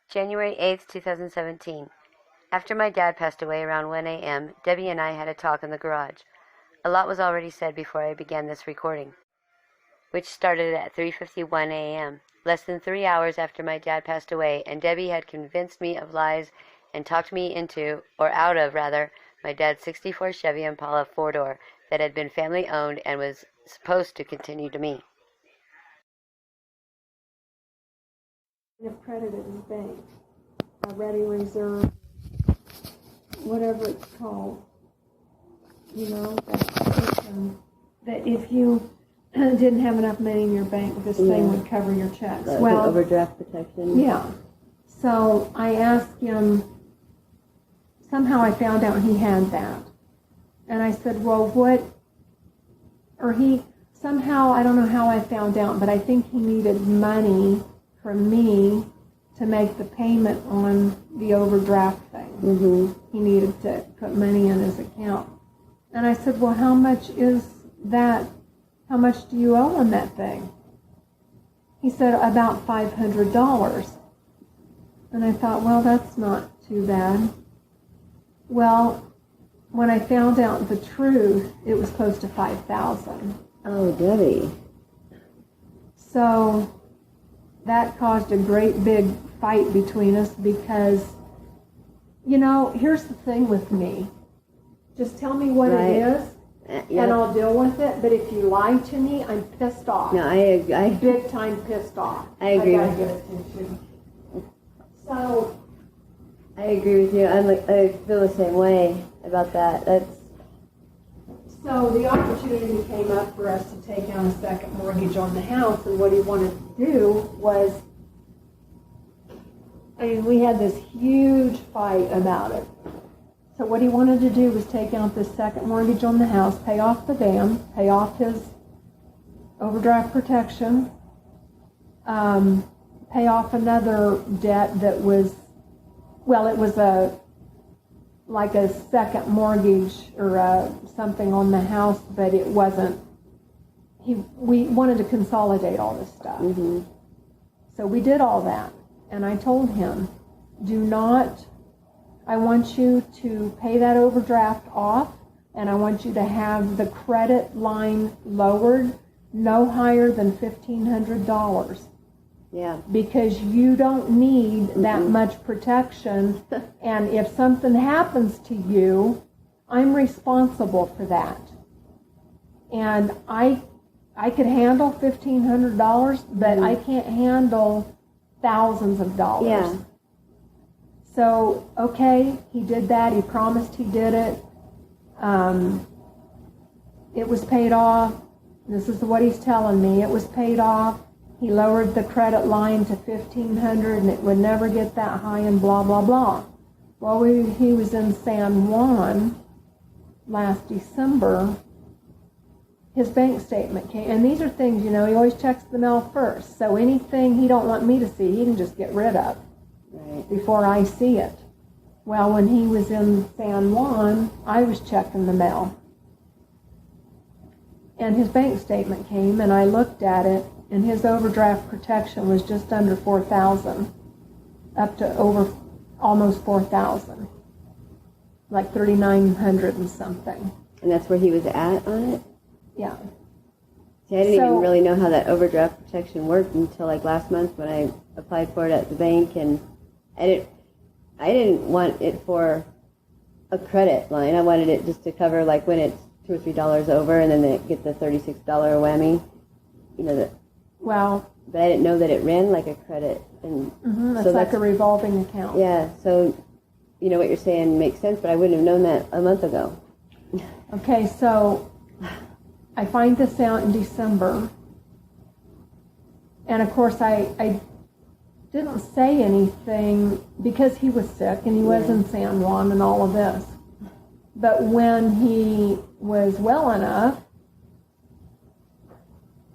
January 8th, 2017. After my dad passed away around 1 a.m., Debbie and I had a talk in the garage. A lot was already said before I began this recording, which started at 3:51 a.m., less than 3 hours after my dad passed away, and Debbie had convinced me of lies and talked me into, or out of rather, my dad's 64 Chevy Impala four-door that had been family-owned and was supposed to continue to me. Of credit at his bank, a ready reserve, whatever it's called. You know, that if you didn't have enough money in your bank, this thing would cover your checks. Well, overdraft protection. Yeah. So I asked him, somehow I found out he had that. And I said, well, somehow, I don't know how I found out, but I think he needed money from me to make the payment on the overdraft thing. Mm-hmm. He needed to put money in his account. And I said, well, how much is that? How much do you owe on that thing? He said, about $500. And I thought, well, that's not too bad. Well, when I found out the truth, it was close to $5,000. Oh, Debbie. So that caused a great big fight between us because, you know, here's the thing with me. Just tell me what it is, and I'll deal with it. But if you lie to me, I'm pissed off. No, I big time pissed off. I agree. I gotta get attention. So I agree with you. I feel the same way about that. So the opportunity came up for us to take out a second mortgage on the house, and what he wanted to do was, we had this huge fight about it. So what he wanted to do was take out this second mortgage on the house, pay off the dam, pay off his overdraft protection, pay off another debt that was, well, it was like a second mortgage or something on the house, but it wasn't. We wanted to consolidate all this stuff. Mm-hmm. So we did all that. And I told him, I want you to pay that overdraft off, and I want you to have the credit line lowered no higher than $1,500. Yeah. Because you don't need that much protection, and if something happens to you, I'm responsible for that. And I could handle $1,500, but I can't handle thousands of dollars. Yeah. So, okay, he did that. He promised he did it. It was paid off. This is what he's telling me. It was paid off. He lowered the credit line to $1,500, and it would never get that high, and blah, blah, blah. Well, he was in San Juan last December. His bank statement came, and these are things, you know, he always checks the mail first. So anything he don't want me to see, he can just get rid of before I see it. Well, when he was in San Juan, I was checking the mail. And his bank statement came, and I looked at it, and his overdraft protection was just under $4,000, up to over almost $4,000, like $3,900 and something. And that's where he was at on it? Yeah. See, I didn't even really know how that overdraft protection worked until like last month when I applied for it at the bank, and I didn't want it for a credit line. I wanted it just to cover like when it's $2 or $3 over, and then they get the $36 whammy. You know that. Well, but I didn't know that it ran like a credit, and so that's a revolving account. Yeah, so you know what you're saying makes sense, but I wouldn't have known that a month ago. Okay, so I find this out in December, and of course I didn't say anything because he was sick and he was in San Juan and all of this. But when he was well enough,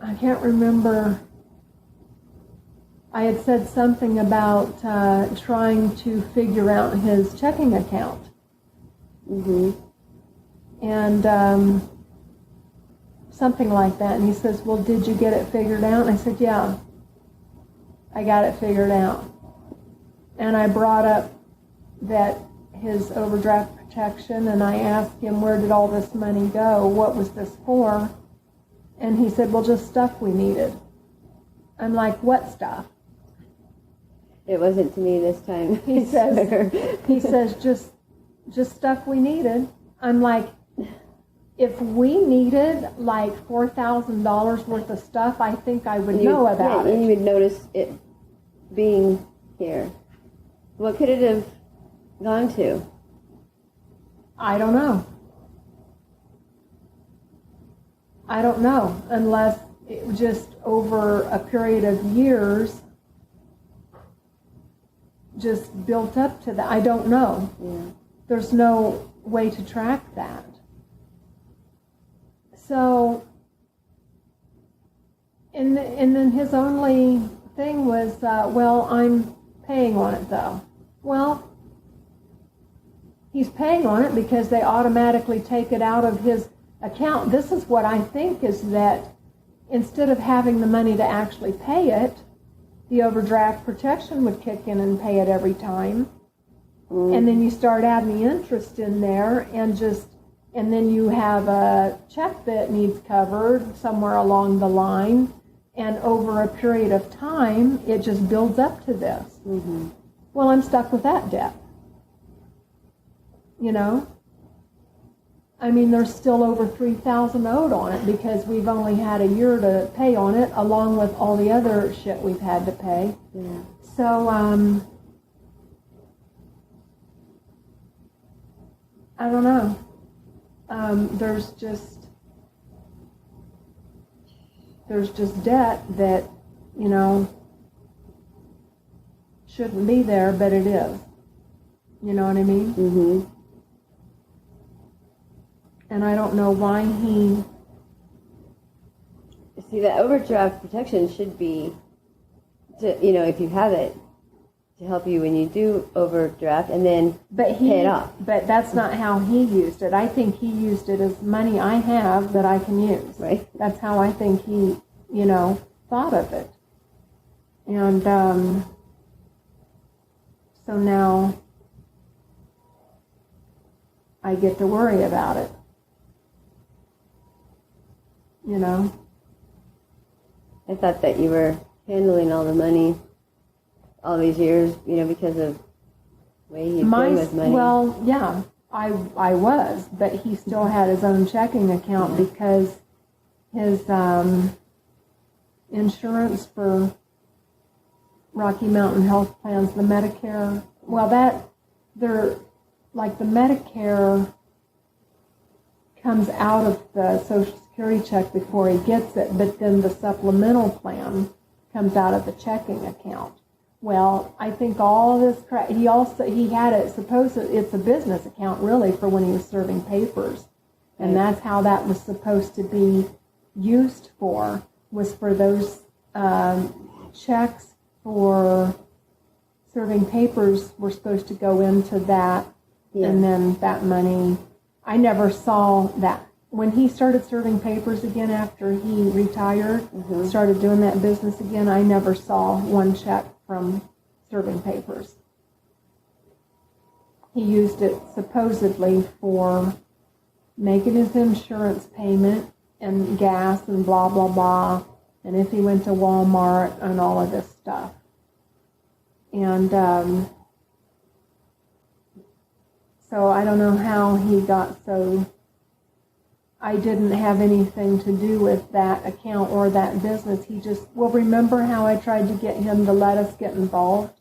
I can't remember, I had said something about trying to figure out his checking account. Mm-hmm. And something like that. And he says, well, did you get it figured out? And I said, yeah, I got it figured out. And I brought up that his overdraft protection, and I asked him, where did all this money go? What was this for? And he said, well, just stuff we needed. I'm like, what stuff? It wasn't to me this time. He says, just stuff we needed. I'm like, if we needed like $4,000 worth of stuff, I think I would know about it. You would notice it being here. What could it have gone to? I don't know. Unless it just over a period of years just built up to that. I don't know. Yeah. There's no way to track that. So, and then his only thing was, well, I'm paying on it though. Well, he's paying on it because they automatically take it out of his account. This is what I think, is that instead of having the money to actually pay it, the overdraft protection would kick in and pay it every time. And then you start adding the interest in there, and then you have a check that needs covered somewhere along the line, and over a period of time, it just builds up to this. Mm-hmm. Well, I'm stuck with that debt. You know? I mean, there's still over $3,000 owed on it because we've only had a year to pay on it, along with all the other shit we've had to pay. Yeah. So, I don't know. There's just debt that, you know, shouldn't be there, but it is. You know what I mean? Mm-hmm. And I don't know why he... See, the overdraft protection should be, if you have it, to help you when you do overdraft, and then pay it off. But that's not how he used it. I think he used it as money I have that I can use. Right. That's how I think he, thought of it. And so now I get to worry about it. I thought that you were handling all the money all these years, because of the way you've been with money. Well, yeah, I was, but he still had his own checking account because his insurance for Rocky Mountain Health Plans, the Medicare, the Medicare comes out of the Social Security check before he gets it, but then the supplemental plan comes out of the checking account. Well, I think all this crap, he had it, it's a business account really for when he was serving papers. And that's how that was supposed to be used for, was for those checks for serving papers were supposed to go into that. Yeah. And then that money, I never saw that. When he started serving papers again after he retired, started doing that business again, I never saw one check from serving papers. He used it supposedly for making his insurance payment and gas and blah, blah, blah, and if he went to Walmart and all of this stuff. And so I don't know how he got so... I didn't have anything to do with that account or that business. He just, remember how I tried to get him to let us get involved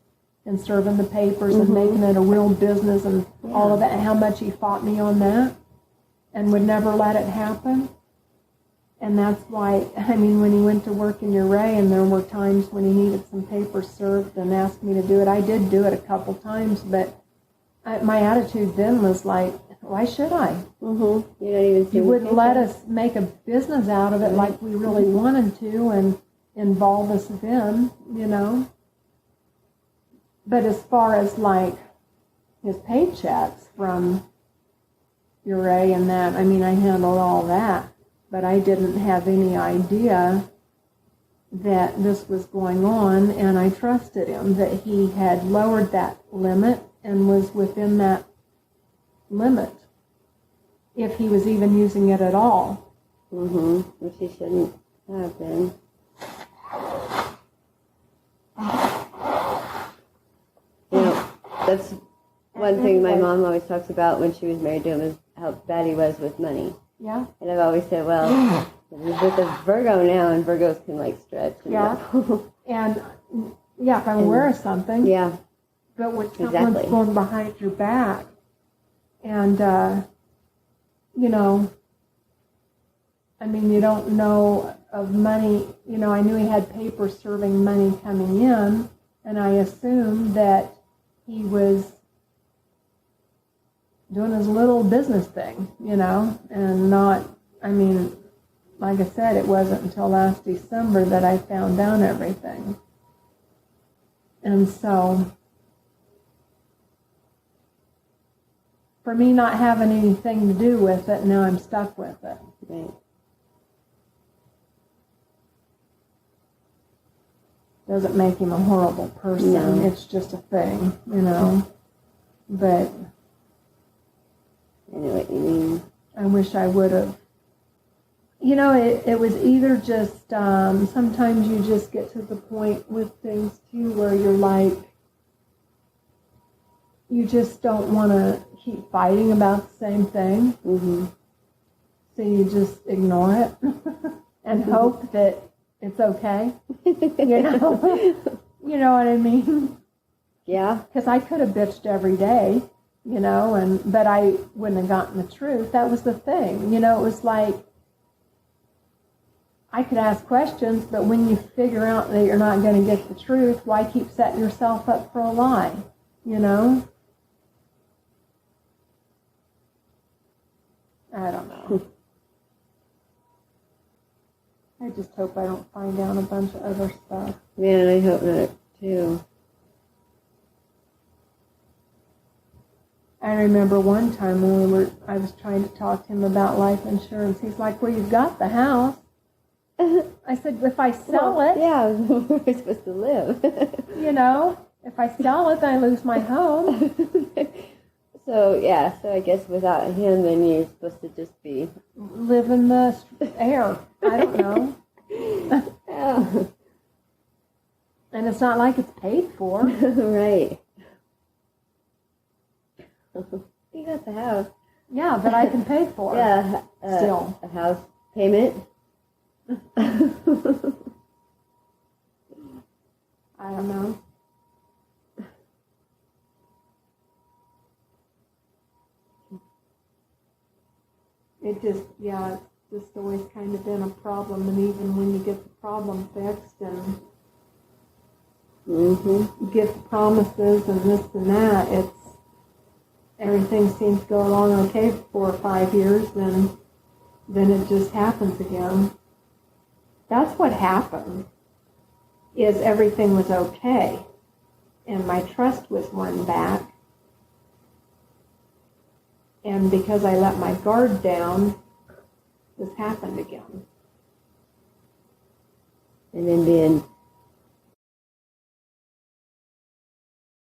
in serving the papers and making it a real business and all of that, and how much he fought me on that and would never let it happen? And that's why, when he went to work in Uray and there were times when he needed some papers served and asked me to do it, I did do it a couple times, but my attitude then was like, why should I? You wouldn't let us make a business out of it like we really wanted to and involve us then, But as far as like his paychecks from Uray and that, I handled all that, but I didn't have any idea that this was going on, and I trusted him that he had lowered that limit and was within that limit, if he was even using it at all. Which he shouldn't have been. That's one thing my mom always talks about when she was married to him, is how bad he was with money. Yeah. And I've always said, well, he's with a Virgo now, and Virgos can like stretch. And And if I'm aware of something. Yeah. But when someone's going behind your back, and I mean, you don't know of money. I knew he had papers serving money coming in, and I assumed that he was doing his little business thing, and not, like I said, it wasn't until last December that I found out everything. And so, for me not having anything to do with it, now I'm stuck with it. Right. Doesn't make him a horrible person. No. It's just a thing, But I know what you mean. I wish I would have. It was either just, sometimes you just get to the point with things too where you're like, you just don't want to keep fighting about the same thing. So you just ignore it and hope that it's okay. You know what I mean? Yeah. Because I could have bitched every day, but I wouldn't have gotten the truth. That was the thing. It was like, I could ask questions, but when you figure out that you're not going to get the truth, why keep setting yourself up for a lie? I don't know. I just hope I don't find out a bunch of other stuff. Man, I hope not, too. I remember one time when I was trying to talk to him about life insurance. He's like, well, you've got the house. I said, if I sell it... Yeah, where are we supposed to live? If I sell it, then I lose my home. So I guess without him, then you're supposed to just be... live in the air. I don't know. Yeah. And it's not like it's paid for. Right. You got the house. Yeah, but I can pay for it. Yeah. Still. A house payment. I don't know. It's just always kind of been a problem, and even when you get the problem fixed and get the promises and this and that, everything seems to go along okay for 4 or 5 years, and then it just happens again. That's what happened, is everything was okay, and my trust was won back. And because I let my guard down, this happened again. And then being